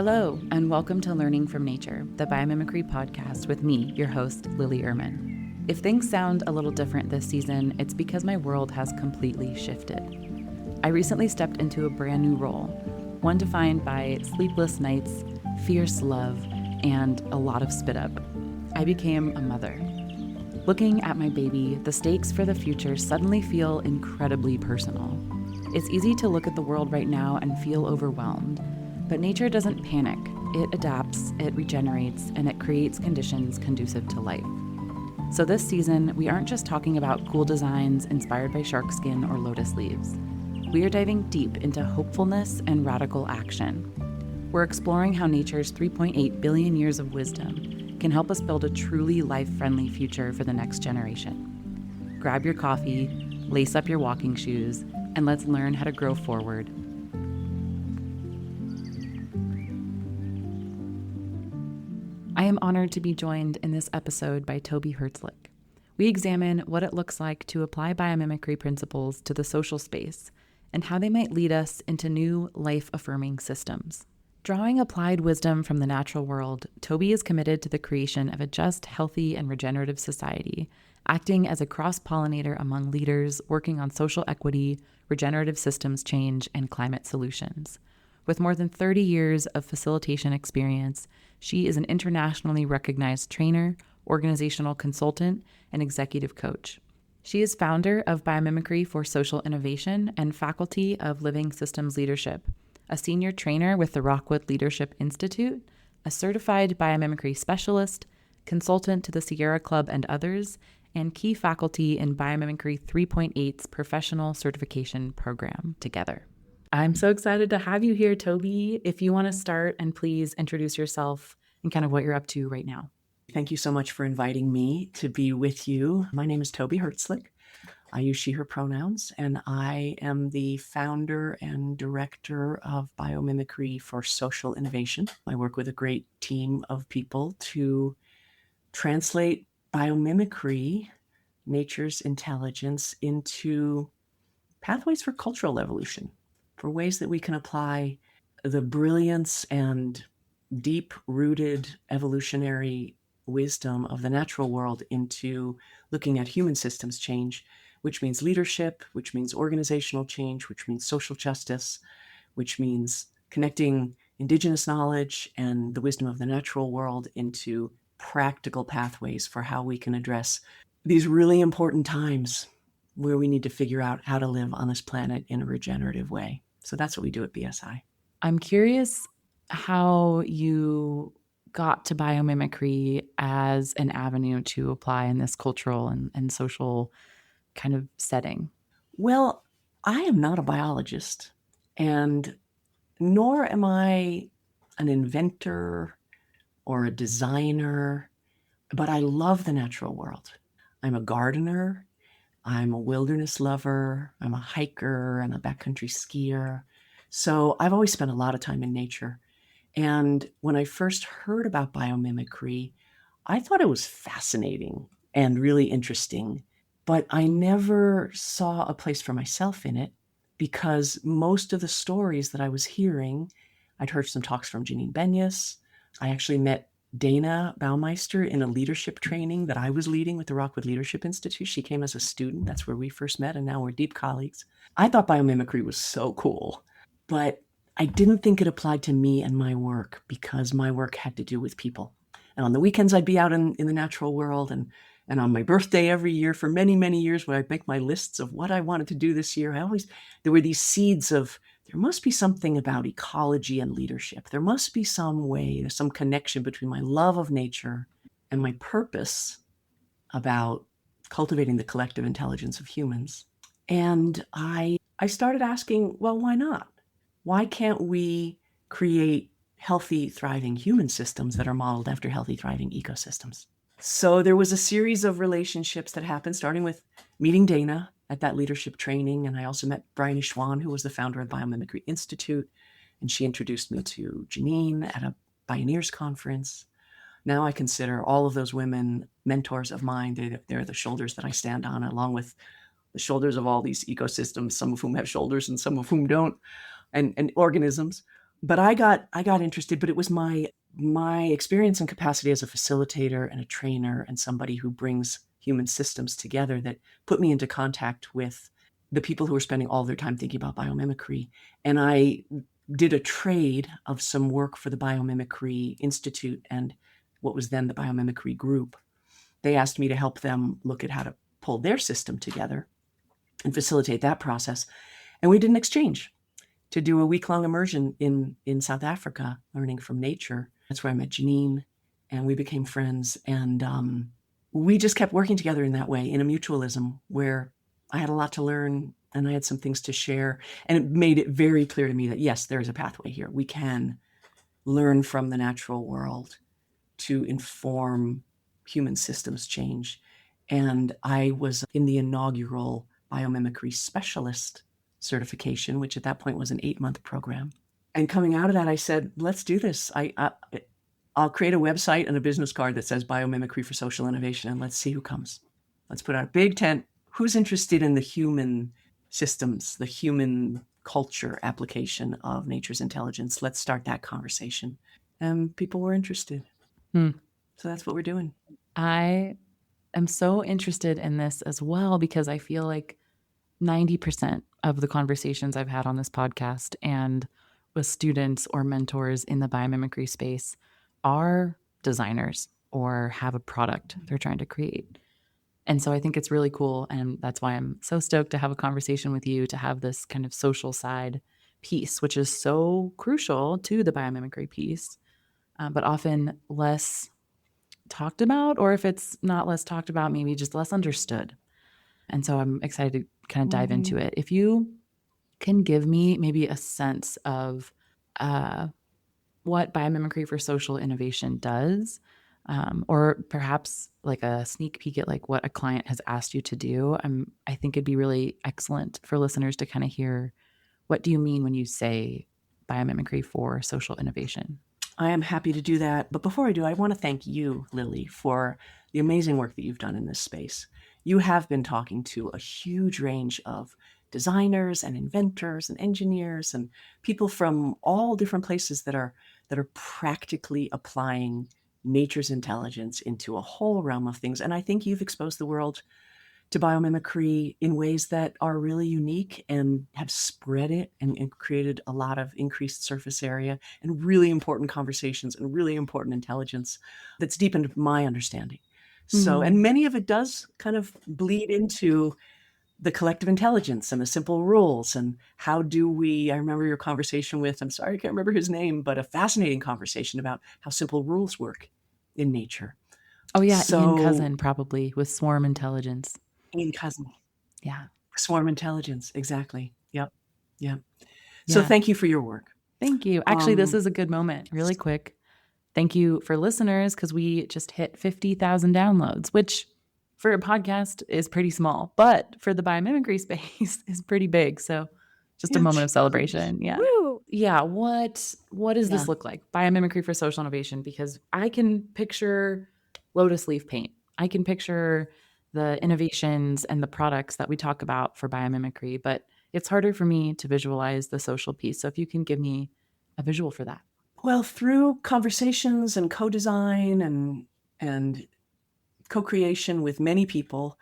Hello, and welcome to Learning from Nature, the Biomimicry podcast with me, your host, Lily Ehrman. If things sound a little different this season, it's because my world has completely shifted. I recently stepped into a brand new role, one defined by sleepless nights, fierce love, and a lot of spit up. I became a mother. Looking at my baby, the stakes for the future suddenly feel incredibly personal. It's easy to look at the world right now and feel overwhelmed. But nature doesn't panic. It adapts, it regenerates, and it creates conditions conducive to life. So this season, we aren't just talking about cool designs inspired by shark skin or lotus leaves. We are diving deep into hopefulness and radical action. We're exploring how nature's 3.8 billion years of wisdom can help us build a truly life-friendly future for the next generation. Grab your coffee, lace up your walking shoes, and let's learn how to grow forward. I am honored to be joined in this episode by Toby Herzlich. We examine what it looks like to apply biomimicry principles to the social space and how they might lead us into new life-affirming systems. Drawing applied wisdom from the natural world, Toby is committed to the creation of a just, healthy, and regenerative society, acting as a cross-pollinator among leaders working on social equity, regenerative systems change, and climate solutions. With more than 30 years of facilitation experience, she is an internationally recognized trainer, organizational consultant, and executive coach. She is founder of Biomimicry for Social Innovation and faculty of Living Systems Leadership, a senior trainer with the Rockwood Leadership Institute, a certified biomimicry specialist, consultant to the Sierra Club and others, and key faculty in Biomimicry 3.8's professional certification program together. I'm so excited to have you here, Toby. If you want to start and please introduce yourself and kind of what you're up to right now. Thank you so much for inviting me to be with you. My name is Toby Herzlich. I use she, her pronouns, and I am the founder and director of Biomimicry for Social Innovation. I work with a great team of people to translate biomimicry, nature's intelligence, into pathways for cultural evolution, for ways that we can apply the brilliance and deep-rooted evolutionary wisdom of the natural world into looking at human systems change, which means leadership, which means organizational change, which means social justice, which means connecting indigenous knowledge and the wisdom of the natural world into practical pathways for how we can address these really important times where we need to figure out how to live on this planet in a regenerative way. So that's what we do at BSI. I'm curious how you got to biomimicry as an avenue to apply in this cultural and social kind of setting. Well, I am not a biologist, and nor am I an inventor or a designer, but I love the natural world. I'm a gardener. I'm a wilderness lover. I'm a hiker. I'm a backcountry skier. So I've always spent a lot of time in nature. And when I first heard about biomimicry, I thought it was fascinating and really interesting, but I never saw a place for myself in it because most of the stories that I was hearing, I'd heard some talks from Janine Benyus. I actually met Dana Baumeister in a leadership training that I was leading with the Rockwood Leadership Institute. She came as a student. That's where we first met, and now we're deep colleagues. I thought biomimicry was so cool, but I didn't think it applied to me and my work because my work had to do with people. And on the weekends, I'd be out in the natural world. And on my birthday every year for many, many years, when I make my lists of what I wanted to do this year, there were these seeds of, there must be something about ecology and leadership. There must be some way, there's some connection between my love of nature and my purpose about cultivating the collective intelligence of humans. And I started asking, well, why not? Why can't we create healthy, thriving human systems that are modeled after healthy, thriving ecosystems? So there was a series of relationships that happened, starting with meeting Dana at that leadership training. And I also met Bryony Schwan, who was the founder of Biomimicry Institute. And she introduced me to Janine at a Pioneers conference. Now I consider all of those women mentors of mine. They're the shoulders that I stand on, along with the shoulders of all these ecosystems, some of whom have shoulders and some of whom don't, and organisms. But I got interested, but it was my experience and capacity as a facilitator and a trainer and somebody who brings human systems together that put me into contact with the people who were spending all their time thinking about biomimicry. And I did a trade of some work for the Biomimicry Institute and what was then the Biomimicry Group. They asked me to help them look at how to pull their system together and facilitate that process. And we did an exchange to do a week-long immersion in South Africa, learning from nature. That's where I met Janine, and we became friends. And we just kept working together in that way, in a mutualism where I had a lot to learn and I had some things to share. And it made it very clear to me that, yes, there is a pathway here. We can learn from the natural world to inform human systems change. And I was in the inaugural biomimicry specialist certification, which at that point was an 8-month program. And coming out of that, I said, let's do this. I'll create a website and a business card that says Biomimicry for Social Innovation, and let's see who comes. Let's put out a big tent. Who's interested in the human systems, the human culture application of nature's intelligence? Let's start that conversation. And people were interested. So that's what we're doing. I am so interested in this as well because I feel like 90% of the conversations I've had on this podcast and with students or mentors in the biomimicry space are designers or have a product they're trying to create. And so I think it's really cool. And that's why I'm so stoked to have a conversation with you, to have this kind of social side piece, which is so crucial to the biomimicry piece, but often less talked about, or if it's not less talked about, maybe just less understood. And so I'm excited to kind of dive into it. If you can give me maybe a sense of what biomimicry for social innovation does, or perhaps like a sneak peek at like what a client has asked you to do, I think it'd be really excellent for listeners to kind of hear, what do you mean when you say biomimicry for social innovation? I am happy to do that. But before I do, I want to thank you, Lily, for the amazing work that you've done in this space. You have been talking to a huge range of designers and inventors and engineers and people from all different places that are practically applying nature's intelligence into a whole realm of things. And I think you've exposed the world to biomimicry in ways that are really unique and have spread it and created a lot of increased surface area and really important conversations and really important intelligence that's deepened my understanding. So, and many of it does kind of bleed into the collective intelligence and the simple rules and how do we, I remember your conversation with, I'm sorry, I can't remember his name, but a fascinating conversation about how simple rules work in nature. Oh yeah, Ian Cousin probably with swarm intelligence. Ian Cousin. Yeah. Swarm intelligence. Exactly. Yep. Yep. So thank you for your work. Thank you. Actually, this is a good moment, really quick. Thank you for listeners, because we just hit 50,000 downloads, which for a podcast is pretty small, but for the biomimicry space is pretty big. So just a moment of celebration. Yeah. Woo. Yeah. What does this look like? Biomimicry for social innovation, because I can picture lotus leaf paint. I can picture the innovations and the products that we talk about for biomimicry, but it's harder for me to visualize the social piece. So if you can give me a visual for that. Well, through conversations and co-design and co-creation with many people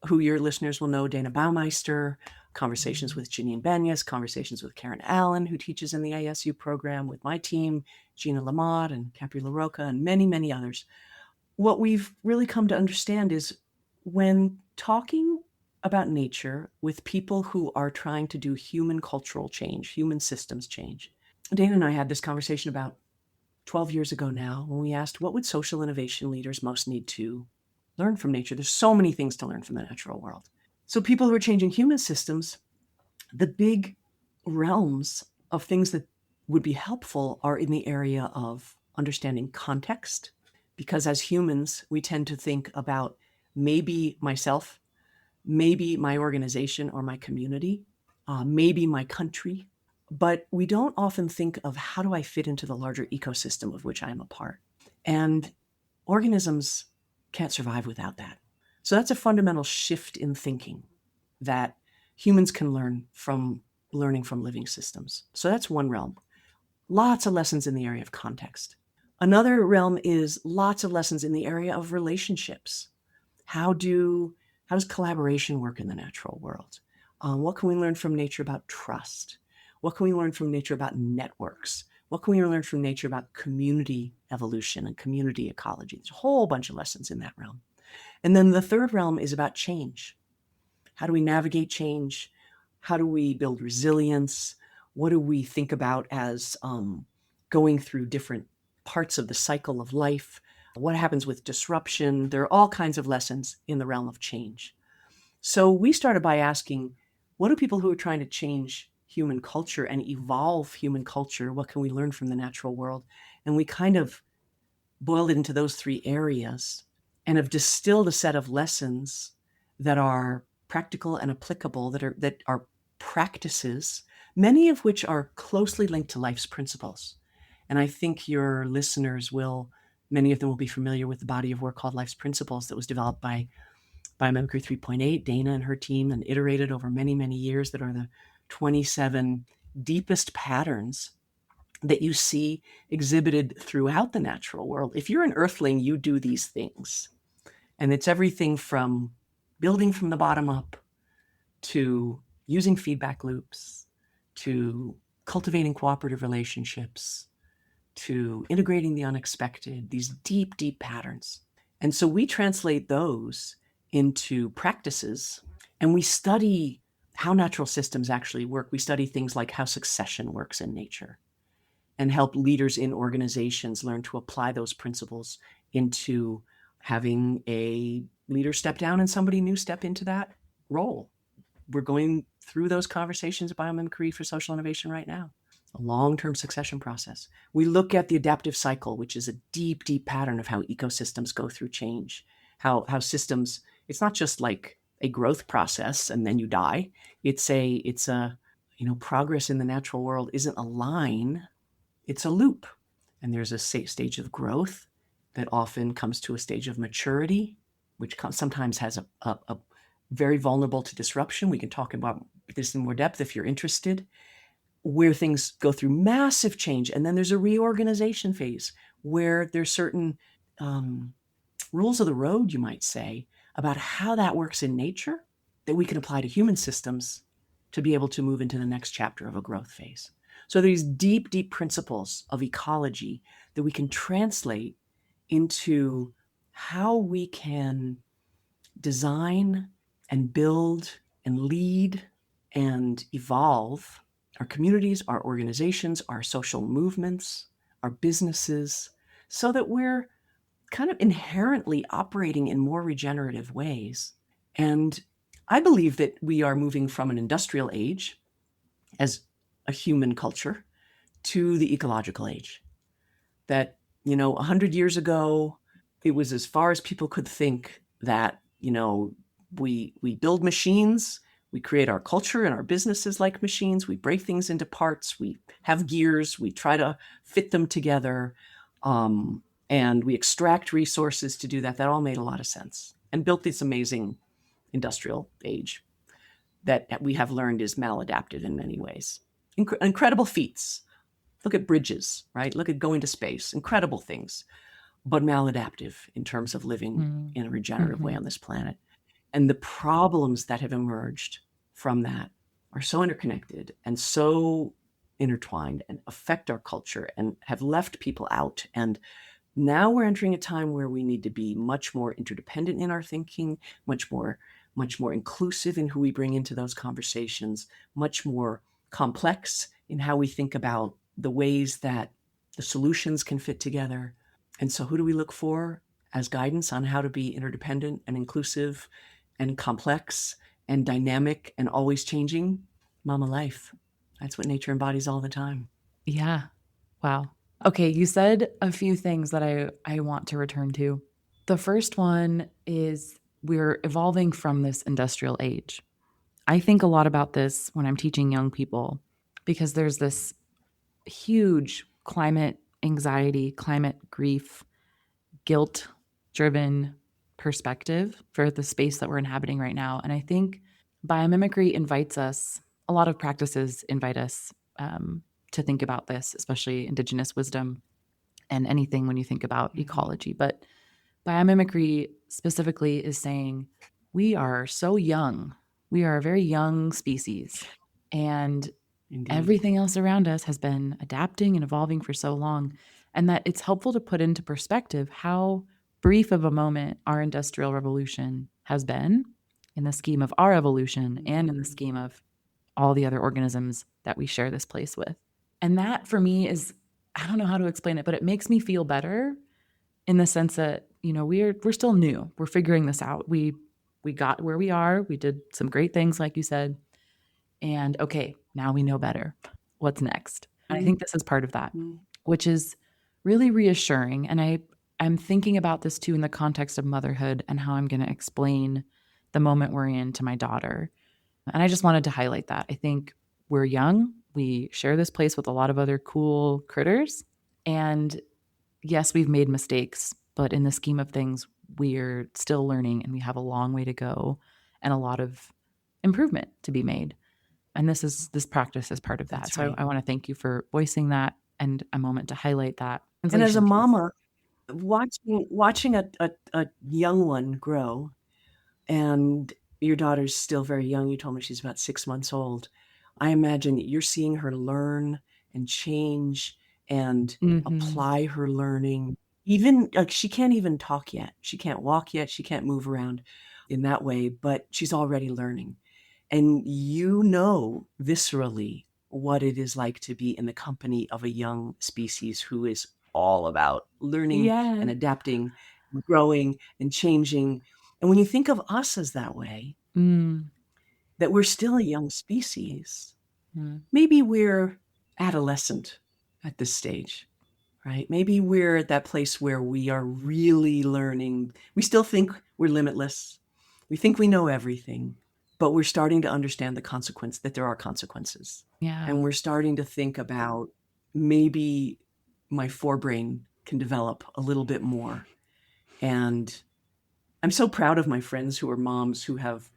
who your listeners will know, Dana Baumeister, conversations with Janine Banyas, conversations with Karen Allen, who teaches in the ASU program with my team, Gina Lamott and Capri LaRocca, and many, many others. What we've really come to understand is when talking about nature with people who are trying to do human cultural change, human systems change. Dana and I had this conversation about 12 years ago now when we asked, what would social innovation leaders most need to learn from nature? There's so many things to learn from the natural world. So people who are changing human systems, the big realms of things that would be helpful are in the area of understanding context, because as humans, we tend to think about maybe myself, maybe my organization or my community, maybe my country, but we don't often think of how do I fit into the larger ecosystem of which I am a part. And organisms can't survive without that. So that's a fundamental shift in thinking that humans can learn from learning from living systems. So that's one realm. Lots of lessons in the area of context. Another realm is lots of lessons in the area of relationships. How does collaboration work in the natural world? What can we learn from nature about trust? What can we learn from nature about networks? What can we learn from nature about community evolution and community ecology? There's a whole bunch of lessons in that realm. And then the third realm is about change. How do we navigate change? How do we build resilience? What do we think about as going through different parts of the cycle of life? What happens with disruption? There are all kinds of lessons in the realm of change. So we started by asking, what do people who are trying to change human culture and evolve human culture, what can we learn from the natural world? And we kind of boiled it into those three areas and have distilled a set of lessons that are practical and applicable, that are practices, many of which are closely linked to life's principles. And I think your listeners many of them will be familiar with the body of work called Life's Principles that was developed by Biomimicry 3.8, Dana and her team, and iterated over many, many years, that are the 27 deepest patterns that you see exhibited throughout the natural world. If you're an earthling, you do these things. And it's everything from building from the bottom up, to using feedback loops, to cultivating cooperative relationships, to integrating the unexpected, these deep, deep patterns. And so we translate those into practices, and we study how natural systems actually work. We study things like how succession works in nature, and help leaders in organizations learn to apply those principles into having a leader step down and somebody new step into that role. We're going through those conversations at Biomimicry for Social Innovation right now. A long-term succession process. We look at the adaptive cycle, which is a deep, deep pattern of how ecosystems go through change. How systems, it's not just like a growth process and then you die. It's a progress in the natural world isn't a line, it's a loop. And there's a stage of growth that often comes to a stage of maturity, which sometimes has a very vulnerable to disruption. We can talk about this in more depth if you're interested, where things go through massive change. And then there's a reorganization phase where there's certain rules of the road, you might say, about how that works in nature that we can apply to human systems to be able to move into the next chapter of a growth phase. So these deep, deep principles of ecology that we can translate into how we can design and build and lead and evolve our communities, our organizations, our social movements, our businesses, so that we're kind of inherently operating in more regenerative ways. And I believe that we are moving from an industrial age as a human culture to the ecological age. That, 100 years ago, it was as far as people could think that, we build machines, we create our culture and our businesses like machines, we break things into parts, we have gears, we try to fit them together, and we extract resources to do that. That all made a lot of sense and built this amazing industrial age that we have learned is maladaptive in many ways. Incredible feats. Look at bridges, right? Look at going to space, incredible things, but maladaptive in terms of living in a regenerative way on this planet. And the problems that have emerged from that are so interconnected and so intertwined and affect our culture and have left people out. And now we're entering a time where we need to be much more interdependent in our thinking, much more inclusive in who we bring into those conversations, much more complex in how we think about the ways that the solutions can fit together. And so who do we look for as guidance on how to be interdependent and inclusive and complex and dynamic and always changing? Mama Life. That's what nature embodies all the time. Yeah. Wow. Okay, you said a few things that I want to return to. The first one is we're evolving from this industrial age. I think a lot about this when I'm teaching young people because there's this huge climate anxiety, climate grief, guilt-driven perspective for the space that we're inhabiting right now. And I think biomimicry invites us, a lot of practices invite us to think about this, especially indigenous wisdom and anything when you think about ecology. But biomimicry specifically is saying we are so young. We are a very young species. And Indeed. everything else around us has been adapting and evolving for so long. And that it's helpful to put into perspective how brief of a moment our industrial revolution has been in the scheme of our evolution and in the scheme of all the other organisms that we share this place with. And that for me is, I don't know how to explain it, but it makes me feel better in the sense that, we're still new. We're figuring this out. We got where we are. We did some great things, like you said. And okay, now we know better. What's next? And I think this is part of that, which is really reassuring. And I'm thinking about this too in the context of motherhood and how I'm going to explain the moment we're in to my daughter. And I just wanted to highlight that. I think we're young. We share this place with a lot of other cool critters. And yes, we've made mistakes, but in the scheme of things, we're still learning and we have a long way to go and a lot of improvement to be made. And this practice is part of that. That's so right. I want to thank you for voicing that and a moment to highlight that. And as a mama, watching a young one grow, and your daughter's still very young. You told me she's about 6 months old. I imagine you're seeing her learn and change and apply her learning. Even like she can't even talk yet. She can't walk yet. She can't move around in that way, but she's already learning. And viscerally what it is like to be in the company of a young species who is all about learning and adapting, growing and changing. And when you think of us as that way, that we're still a young species, maybe we're adolescent at this stage, right? Maybe we're at that place where we are really learning. We still think we're limitless. We think we know everything, but we're starting to understand that there are consequences. Yeah. And we're starting to think about maybe my forebrain can develop a little bit more. And I'm so proud of my friends who are moms who have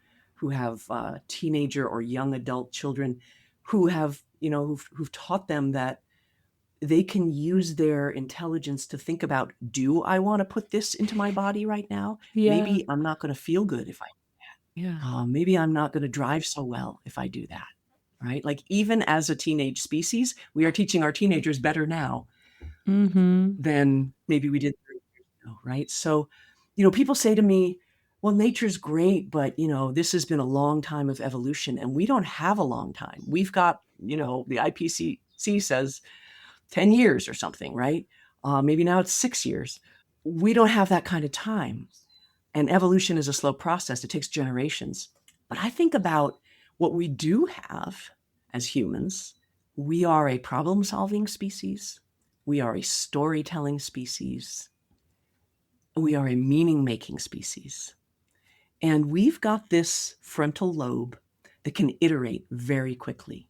teenager or young adult children who have, who've taught them that they can use their intelligence to think about, do I want to put this into my body right now? Maybe I'm not going to feel good if I do that. Maybe I'm not going to drive so well if I do that, right? Like even as a teenage species, we are teaching our teenagers better now than maybe we did 30 years ago, right? So, people say to me, well, nature's great, but, this has been a long time of evolution and we don't have a long time. We've got, the IPCC says 10 years or something, right? Maybe now it's 6 years. We don't have that kind of time. And evolution is a slow process. It takes generations. But I think about what we do have as humans. We are a problem-solving species. We are a storytelling species. We are a meaning-making species. And we've got this frontal lobe that can iterate very quickly.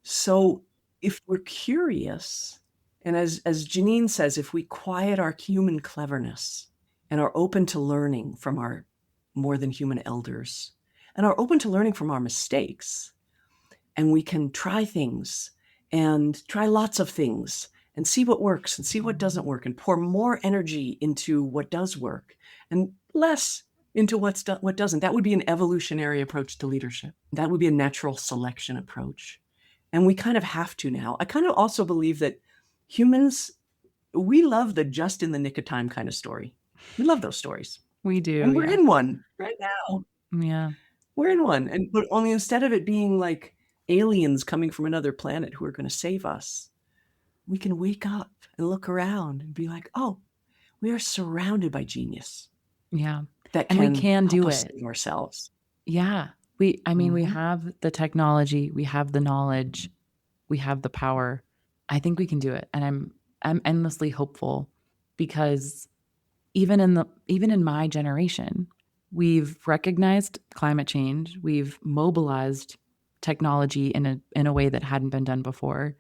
So if we're curious, and as Janine says, if we quiet our human cleverness and are open to learning from our more than human elders and are open to learning from our mistakes, and we can try things and try lots of things and see what works and see what doesn't work and pour more energy into what does work and less into what doesn't. That would be an evolutionary approach to leadership. That would be a natural selection approach. And we kind of have to now. I kind of also believe that humans, we love the just in the nick of time kind of story. We love those stories. We do. And we're in one right now. Yeah. We're in one. But only instead of it being like aliens coming from another planet who are going to save us, we can wake up and look around and be like, oh, we are surrounded by genius. Yeah. That and we can help do us it save ourselves. Yeah. We have the technology, we have the knowledge, we have the power. I think we can do it. And I'm endlessly hopeful because even in my generation, we've recognized climate change, we've mobilized technology in a way that hadn't been done before.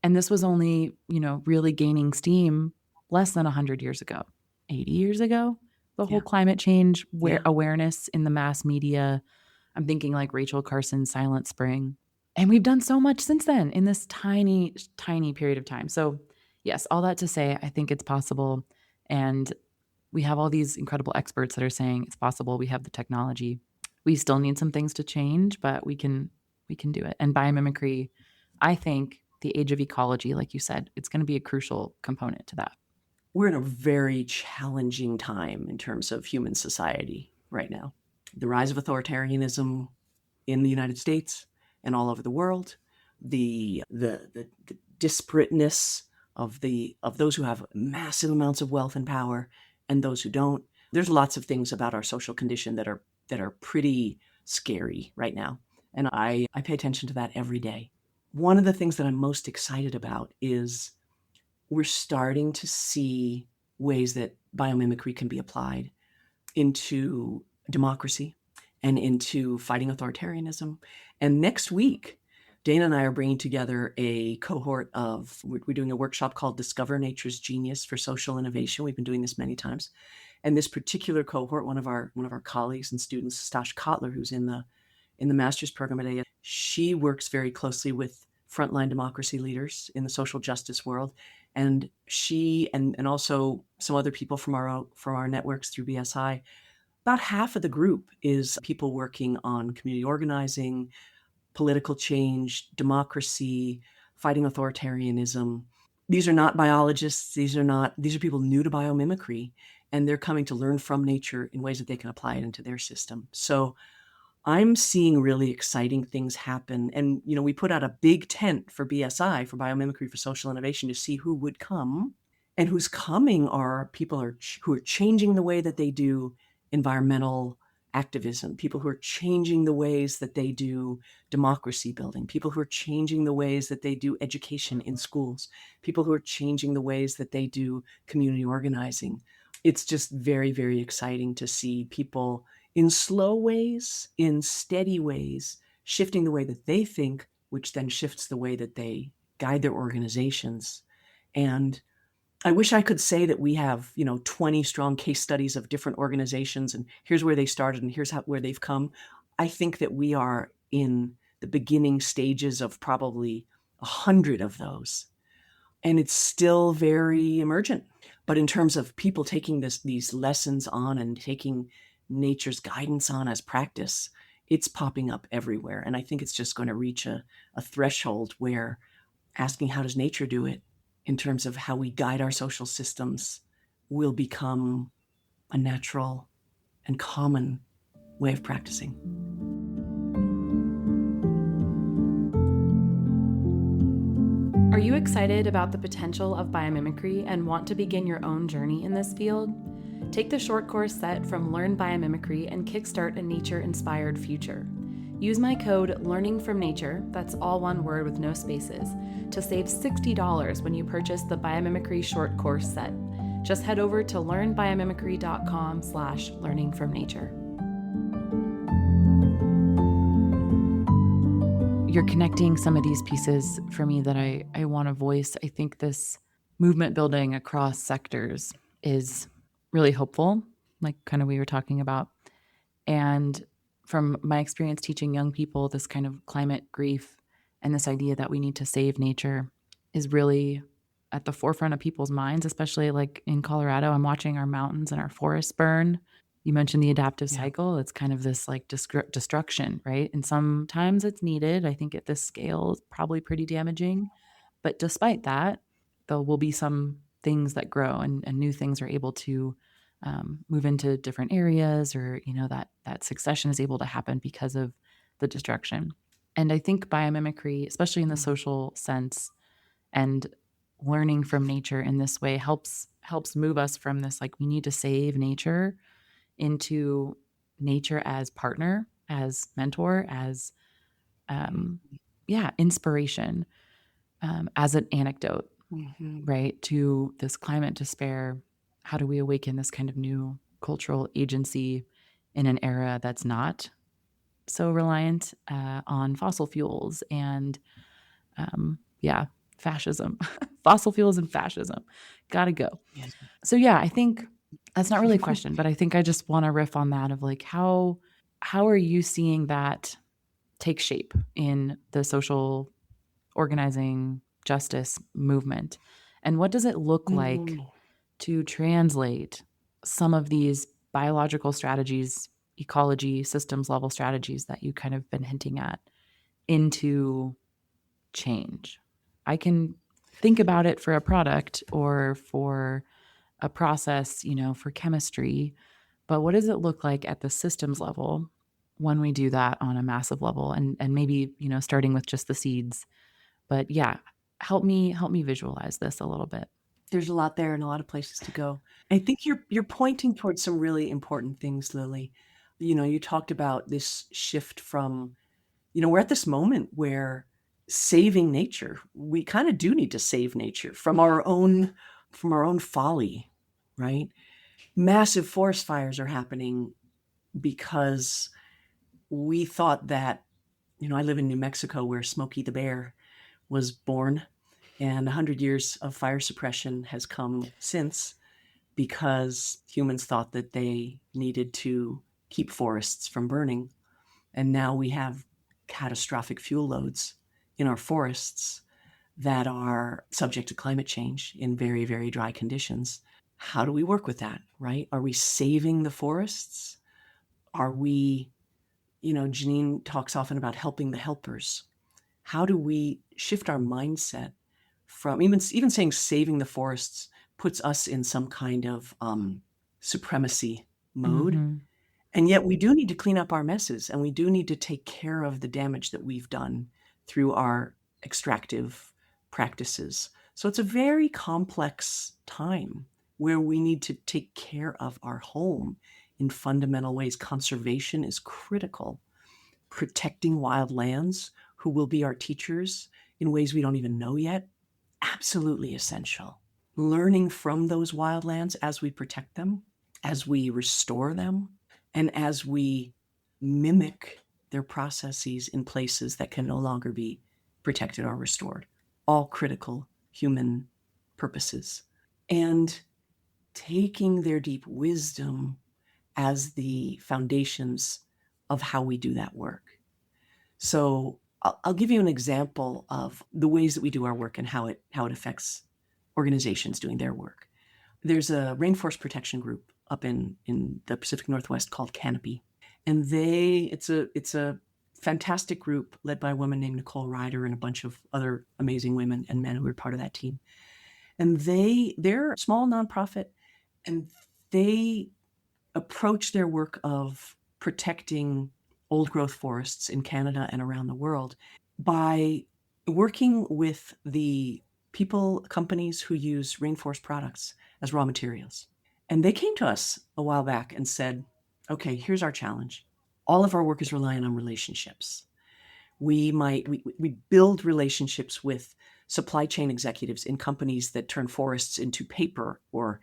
And this was only, really gaining steam less than 100 years ago, 80 years ago. The whole climate change awareness in the mass media. I'm thinking like Rachel Carson's Silent Spring. And we've done so much since then in this tiny, tiny period of time. So, yes, all that to say, I think it's possible. And we have all these incredible experts that are saying it's possible. We have the technology. We still need some things to change, but we can do it. And biomimicry, I think the age of ecology, like you said, it's going to be a crucial component to that. We're in a very challenging time in terms of human society right now. The rise of authoritarianism in the United States and all over the world, the disparateness of those who have massive amounts of wealth and power and those who don't. There's lots of things about our social condition that are pretty scary right now. And I pay attention to that every day. One of the things that I'm most excited about is we're starting to see ways that biomimicry can be applied into democracy and into fighting authoritarianism. And next week, Dana and I are bringing together a cohort of, we're doing a workshop called Discover Nature's Genius for Social Innovation. We've been doing this many times. And this particular cohort, one of our colleagues and students, Stash Kotler, who's in the master's program at AS, she works very closely with frontline democracy leaders in the social justice world. And she and also some other people from our networks through BSI, about half of the group is people working on community organizing, political change, democracy, fighting authoritarianism. These are not biologists. These are people new to biomimicry, and they're coming to learn from nature in ways that they can apply it into their system. So I'm seeing really exciting things happen. And, we put out a big tent for BSI, for Biomimicry for Social Innovation, to see who would come. And who's coming are people who are changing the way that they do environmental activism, people who are changing the ways that they do democracy building, people who are changing the ways that they do education in schools, people who are changing the ways that they do community organizing. It's just very, very exciting to see people in slow ways, in steady ways, shifting the way that they think, which then shifts the way that they guide their organizations. And I wish I could say that we have, 20 strong case studies of different organizations and here's where they started and here's where they've come. I think that we are in the beginning stages of probably 100 of those. And it's still very emergent. But in terms of people taking these lessons on and taking nature's guidance on as practice, it's popping up everywhere. And I think it's just going to reach a threshold where asking how does nature do it in terms of how we guide our social systems will become a natural and common way of practicing. Are you excited about the potential of biomimicry and want to begin your own journey in this field? Take the short course set from Learn Biomimicry and kickstart a nature-inspired future. Use my code LEARNINGFROMNATURE, that's all one word with no spaces, to save $60 when you purchase the Biomimicry short course set. Just head over to learnbiomimicry.com/learningfromnature. You're connecting some of these pieces for me that I want to voice. I think this movement building across sectors is really hopeful, like kind of we were talking about. And from my experience teaching young people, this kind of climate grief and this idea that we need to save nature is really at the forefront of people's minds, especially like in Colorado. I'm watching our mountains and our forests burn. You mentioned the adaptive cycle. It's kind of this like destruction, right? And sometimes it's needed. I think at this scale, it's probably pretty damaging. But despite that, there will be some things that grow and new things are able to move into different areas, or that succession is able to happen because of the destruction. And I think biomimicry, especially in the social sense, and learning from nature in this way helps move us from this like we need to save nature into nature as partner, as mentor, as inspiration, as an anecdote, right, to this climate despair. How do we awaken this kind of new cultural agency in an era that's not so reliant on fossil fuels and fascism? Fossil fuels and fascism. Gotta go. Yes. So yeah, I think that's not really a question, but I think I just want to riff on that of like how are you seeing that take shape in the social organizing justice movement? And what does it look like Mm. to translate some of these biological strategies, ecology, systems level strategies that you kind of been hinting at into change? I can think about it for a product or for a process, for chemistry, but what does it look like at the systems level when we do that on a massive level and maybe, starting with just the seeds. But yeah, help me visualize this a little bit. There's a lot there and a lot of places to go. I think you're pointing towards some really important things, Lily. You talked about this shift from, we're at this moment where saving nature, we kind of do need to save nature from our own folly, right? Massive forest fires are happening because we thought that, I live in New Mexico where Smokey the Bear was born, and 100 years of fire suppression has come since because humans thought that they needed to keep forests from burning. And now we have catastrophic fuel loads in our forests that are subject to climate change in very, very dry conditions. How do we work with that, right? Are we saving the forests? Are we, Janine talks often about helping the helpers. How do we shift our mindset from even saying saving the forests puts us in some kind of supremacy mode. Mm-hmm. And yet we do need to clean up our messes, and we do need to take care of the damage that we've done through our extractive practices. So it's a very complex time where we need to take care of our home in fundamental ways. Conservation is critical. Protecting wild lands, who will be our teachers in ways we don't even know yet, absolutely essential. Learning from those wildlands as we protect them, as we restore them, and as we mimic their processes in places that can no longer be protected or restored. All critical human purposes. And taking their deep wisdom as the foundations of how we do that work. So I'll give you an example of the ways that we do our work and how it affects organizations doing their work. There's a rainforest protection group up in the Pacific Northwest called Canopy, and it's a fantastic group led by a woman named Nicole Ryder and a bunch of other amazing women and men who are part of that team. And they're a small nonprofit, and they approach their work of protecting old growth forests in Canada and around the world by working with the companies who use rainforest products as raw materials. And they came to us a while back and said, okay, here's our challenge. All of our work is reliant on relationships. We build relationships with supply chain executives in companies that turn forests into paper or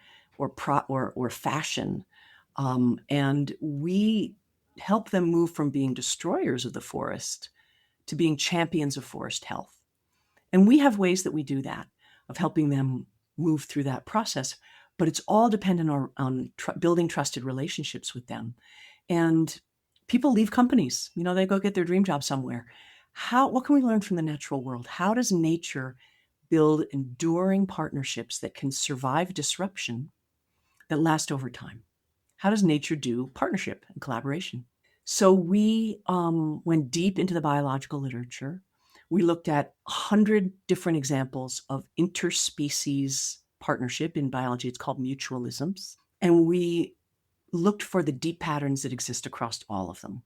fashion. And we help them move from being destroyers of the forest to being champions of forest health. And we have ways that we do that, of helping them move through that process, but it's all dependent on building trusted relationships with them. And people leave companies, they go get their dream job somewhere. What can we learn from the natural world? How does nature build enduring partnerships that can survive disruption that last over time? How does nature do partnership and collaboration? So we went deep into the biological literature. We looked at 100 different examples of interspecies partnership. In biology, it's called mutualisms. And we looked for the deep patterns that exist across all of them,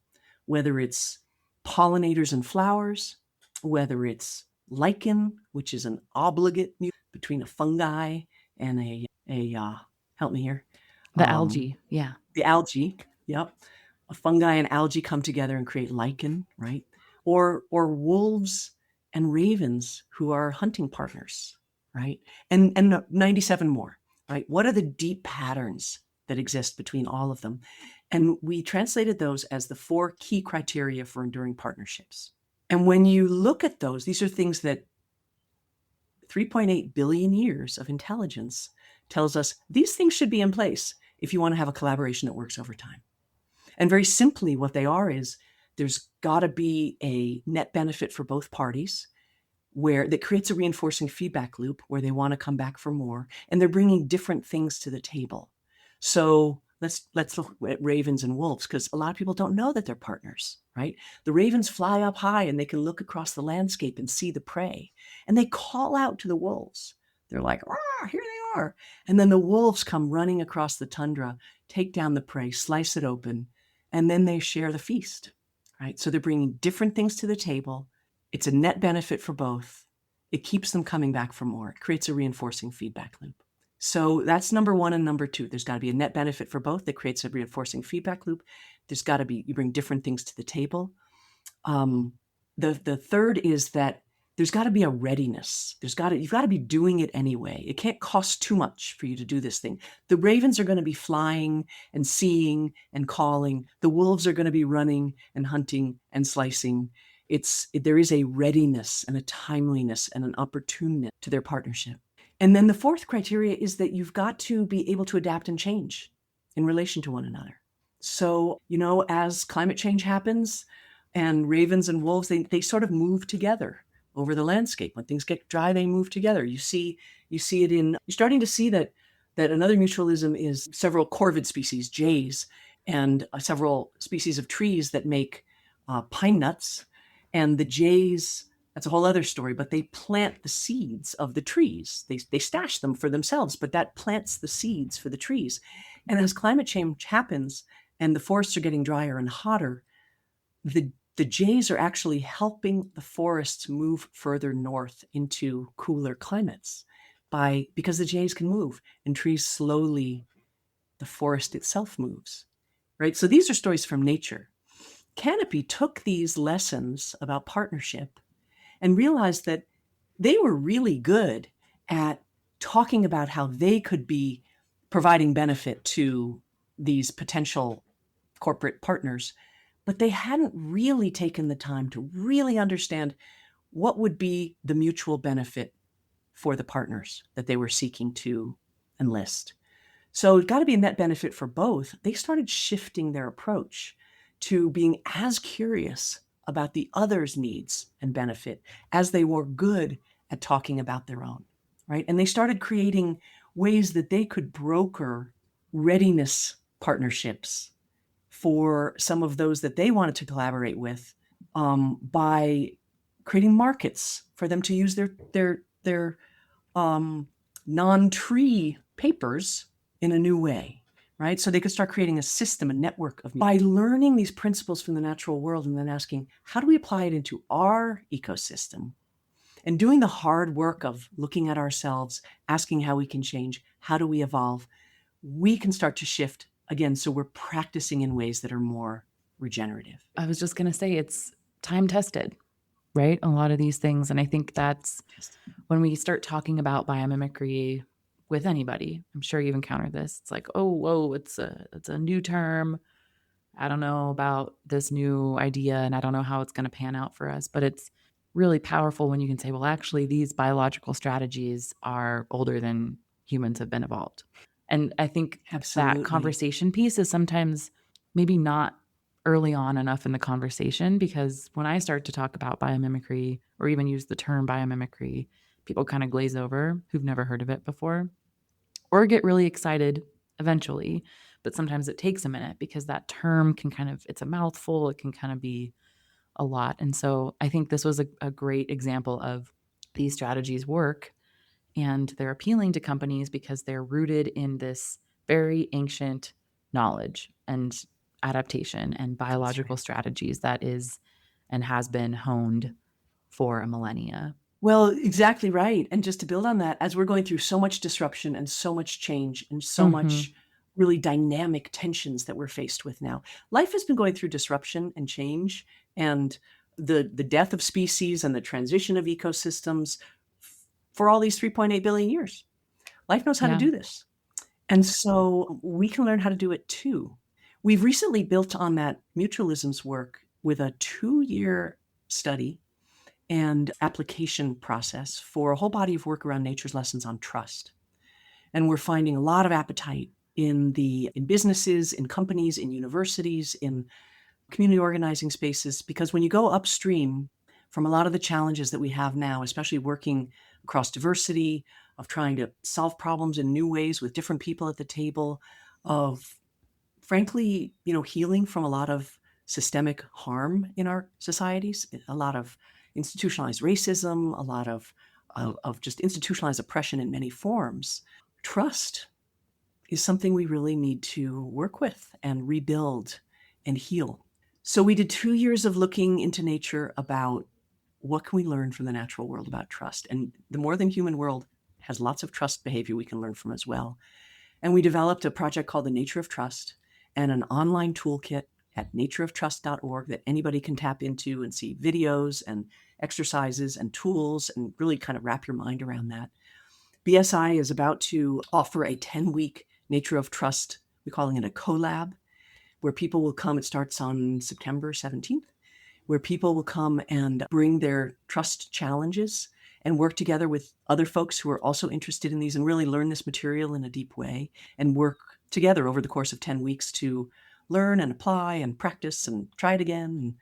whether it's pollinators and flowers, whether it's lichen, which is an obligate between a fungi and help me here. The algae. Yeah. The algae. Yep. A fungi and algae come together and create lichen, right? Or wolves and ravens who are hunting partners, right? And 97 more, right? What are the deep patterns that exist between all of them? And we translated those as the 4 key criteria for enduring partnerships. And when you look at those, these are things that 3.8 billion years of intelligence tells us these things should be in place if you want to have a collaboration that works over time. And very simply, what they are is There's got to be a net benefit for both parties where that creates a reinforcing feedback loop where they want to come back for more, and they're bringing different things to the table. So let's look at ravens and wolves, because a lot of people don't know that they're partners, right? The ravens fly up high and they can look across the landscape and see the prey, and they call out to the wolves. They're like, "Ah, here they are." And then the wolves come running across the tundra, take down the prey, slice it open, and then they share the feast, right? So they're bringing different things to the table. It's a net benefit for both. It keeps them coming back for more. It creates a reinforcing feedback loop. So that's number one and number two. There's got to be a net benefit for both that creates a reinforcing feedback loop. There's got to be, you bring different things to the table. The third is that there's got to be a readiness. You've got to be doing it anyway. It can't cost too much for you to do this thing. The ravens are going to be flying and seeing and calling. The wolves are going to be running and hunting and slicing. There is a readiness and a timeliness and an opportunity to their partnership. And then the fourth criteria is that you've got to be able to adapt and change in relation to one another. So, as climate change happens and ravens and wolves, they sort of move together over the landscape. When things get dry, they move together. You're starting to see that another mutualism is several corvid species, jays, and several species of trees that make pine nuts. And the jays, that's a whole other story, but they plant the seeds of the trees. They stash them for themselves, but that plants the seeds for the trees. And as climate change happens and the forests are getting drier and hotter, the jays are actually helping the forests move further north into cooler climates because the jays can move and trees slowly, the forest itself moves, right? So these are stories from nature. Canopy took these lessons about partnership and realized that they were really good at talking about how they could be providing benefit to these potential corporate partners, but they hadn't really taken the time to really understand what would be the mutual benefit for the partners that they were seeking to enlist. So it's got to be a net benefit for both. They started shifting their approach to being as curious about the other's needs and benefit as they were good at talking about their own, right? And they started creating ways that they could broker readiness partnerships for some of those that they wanted to collaborate with, by creating markets for them to use their non-tree papers in a new way, right? So they could start creating a system, a network by learning these principles from the natural world and then asking, how do we apply it into our ecosystem? And doing the hard work of looking at ourselves, asking how we can change, how do we evolve, we can start to shift again. So we're practicing in ways that are more regenerative. I was just going to say it's time tested, right? A lot of these things. And I think that's when we start talking about biomimicry with anybody, I'm sure you've encountered this. It's like, oh, whoa, it's a new term. I don't know about this new idea and I don't know how it's going to pan out for us. But it's really powerful when you can say, well, actually, these biological strategies are older than humans have been evolved. And I think Absolutely. that conversation piece is sometimes maybe not early on enough in the conversation, because when I start to talk about biomimicry or even use the term biomimicry, people kind of glaze over who've never heard of it before or get really excited eventually. But sometimes it takes a minute because that term can it's a mouthful. It can kind of be a lot. And so I think this was a great example of these strategies work, and they're appealing to companies because they're rooted in this very ancient knowledge and adaptation and biological strategies that is and has been honed for a millennia. Well, exactly right. And just to build on that, as we're going through so much disruption and so much change and so much really dynamic tensions that we're faced with now, life has been going through disruption and change, and the death of species and the transition of ecosystems for all these 3.8 billion years. Life knows how to do this. And so we can learn how to do it too. We've recently built on that mutualism's work with a 2-year study and application process for a whole body of work around nature's lessons on trust. And we're finding a lot of appetite in businesses, in companies, in universities, in community organizing spaces, because when you go upstream from a lot of the challenges that we have now, especially working across diversity, of trying to solve problems in new ways with different people at the table, of frankly, healing from a lot of systemic harm in our societies, a lot of institutionalized racism, a lot of just institutionalized oppression in many forms. Trust is something we really need to work with and rebuild and heal. So we did 2 years of looking into nature about what can we learn from the natural world about trust. And the more than human world has lots of trust behavior we can learn from as well. And we developed a project called the Nature of Trust and an online toolkit at natureoftrust.org that anybody can tap into and see videos and exercises and tools and really kind of wrap your mind around that. BSI is about to offer a 10-week Nature of Trust, we're calling it a collab, where people will come. It starts on September 17th, where people will come and bring their trust challenges and work together with other folks who are also interested in these and really learn this material in a deep way and work together over the course of 10 weeks to learn and apply and practice and try it again. And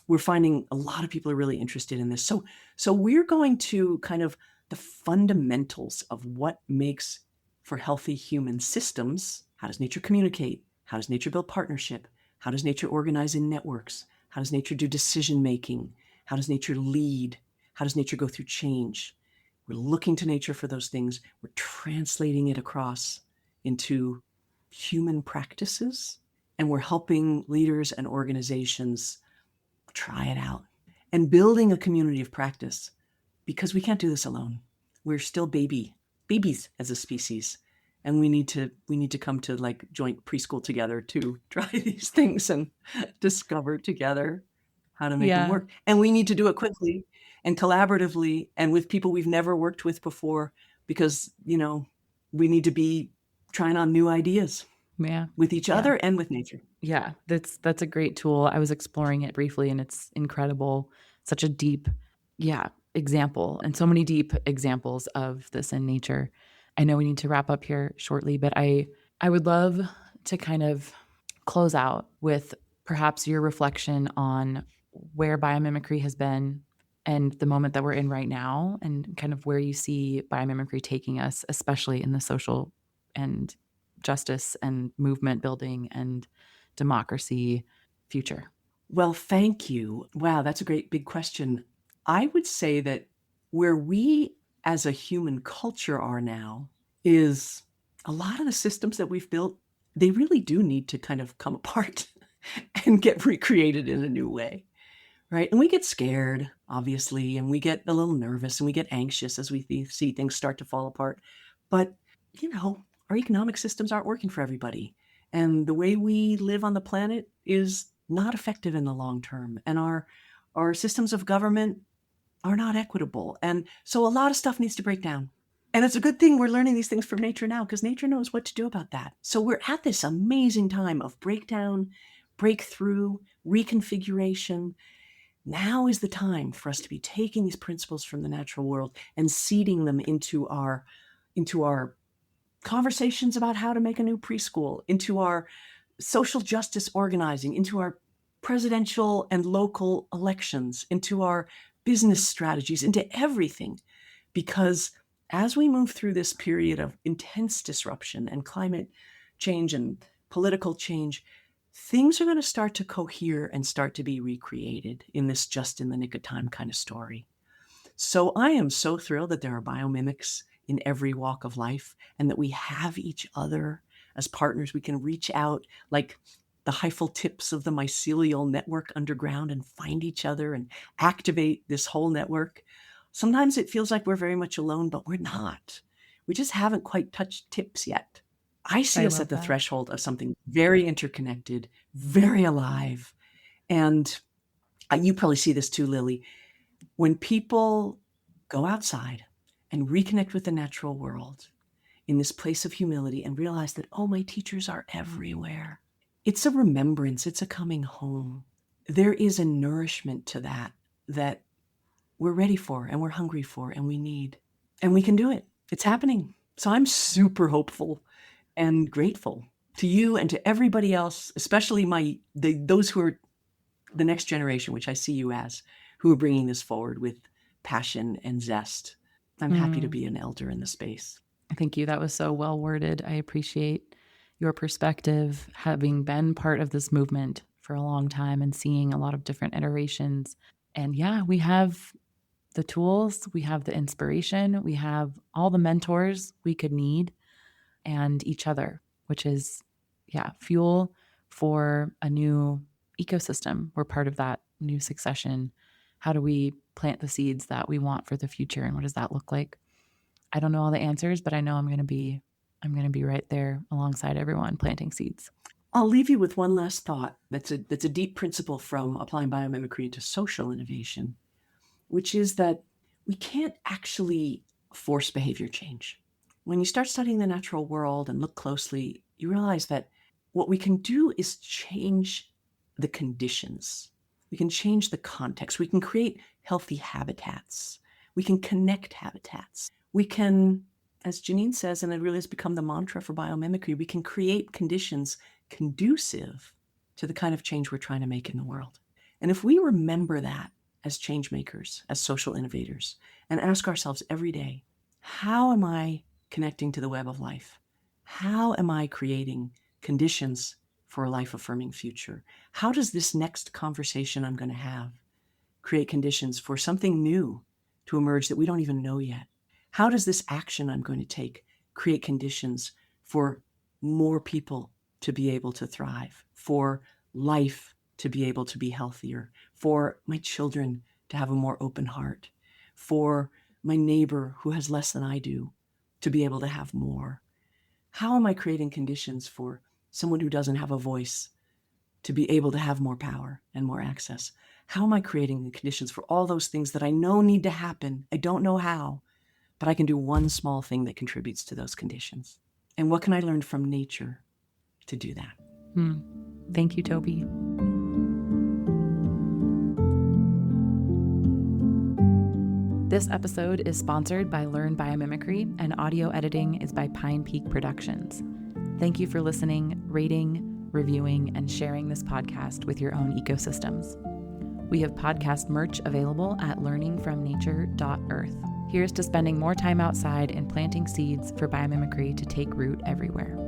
we're finding a lot of people are really interested in this. So we're going to kind of the fundamentals of what makes for healthy human systems. How does nature communicate? How does nature build partnership? How does nature organize in networks? How does nature do decision making? How does nature lead? How does nature go through change? We're looking to nature for those things. We're translating it across into human practices, and we're helping leaders and organizations try it out and building a community of practice, because we can't do this alone. We're still babies as a species. And we need to come to like joint preschool together to try these things and discover together how to make them work. And we need to do it quickly and collaboratively and with people we've never worked with before, because, we need to be trying on new ideas with each other and with nature. Yeah, that's a great tool. I was exploring it briefly and it's incredible. Such a deep, example, and so many deep examples of this in nature. I know we need to wrap up here shortly, but I would love to kind of close out with perhaps your reflection on where biomimicry has been and the moment that we're in right now, and kind of where you see biomimicry taking us, especially in the social and justice and movement building and democracy future. Well, thank you. Wow, that's a great big question. I would say that where we as a human culture are now is a lot of the systems that we've built, they really do need to kind of come apart and get recreated in a new way, right? And we get scared, obviously, and we get a little nervous and we get anxious as we see things start to fall apart. But, our economic systems aren't working for everybody. And the way we live on the planet is not effective in the long term. And our systems of government are not equitable. And so a lot of stuff needs to break down. And it's a good thing we're learning these things from nature now, because nature knows what to do about that. So we're at this amazing time of breakdown, breakthrough, reconfiguration. Now is the time for us to be taking these principles from the natural world and seeding them into our conversations about how to make a new preschool, into our social justice organizing, into our presidential and local elections, into our business strategies, into everything. Because as we move through this period of intense disruption and climate change and political change, things are going to start to cohere and start to be recreated in this just in the nick of time kind of story. So I am so thrilled that there are biomimics in every walk of life and that we have each other as partners. We can reach out like the hyphal tips of the mycelial network underground and find each other and activate this whole network. Sometimes it feels like we're very much alone, but we're not. We just haven't quite touched tips yet. I see us at the threshold of something very interconnected, very alive. And you probably see this too, Lily. When people go outside and reconnect with the natural world in this place of humility and realize that, oh, my teachers are everywhere. It's a remembrance. It's a coming home. There is a nourishment to that we're ready for and we're hungry for and we need. And we can do it. It's happening. So I'm super hopeful and grateful to you and to everybody else, especially those who are the next generation, which I see you as, who are bringing this forward with passion and zest. I'm happy to be an elder in the space. Thank you. That was so well worded. I appreciate your perspective, having been part of this movement for a long time and seeing a lot of different iterations. And yeah, we have the tools, we have the inspiration, we have all the mentors we could need, and each other, which is, fuel for a new ecosystem. We're part of that new succession. How do we plant the seeds that we want for the future, and what does that look like? I don't know all the answers, but I know I'm going to be right there alongside everyone planting seeds. I'll leave you with one last thought. That's a deep principle from applying biomimicry to social innovation, which is that we can't actually force behavior change. When you start studying the natural world and look closely, you realize that what we can do is change the conditions. We can change the context. We can create healthy habitats. We can connect habitats. We can, as Janine says, and it really has become the mantra for biomimicry, we can create conditions conducive to the kind of change we're trying to make in the world. And if we remember that as change makers, as social innovators, and ask ourselves every day, how am I connecting to the web of life? How am I creating conditions for a life-affirming future? How does this next conversation I'm going to have create conditions for something new to emerge that we don't even know yet? How does this action I'm going to take create conditions for more people to be able to thrive, for life to be able to be healthier, for my children to have a more open heart, for my neighbor who has less than I do to be able to have more? How am I creating conditions for someone who doesn't have a voice to be able to have more power and more access? How am I creating the conditions for all those things that I know need to happen? I don't know how, but I can do one small thing that contributes to those conditions. And what can I learn from nature to do that? Thank you, Toby. This episode is sponsored by Learn Biomimicry, and audio editing is by Pine Peak Productions. Thank you for listening, rating, reviewing, and sharing this podcast with your own ecosystems. We have podcast merch available at learningfromnature.earth. Here's to spending more time outside and planting seeds for biomimicry to take root everywhere.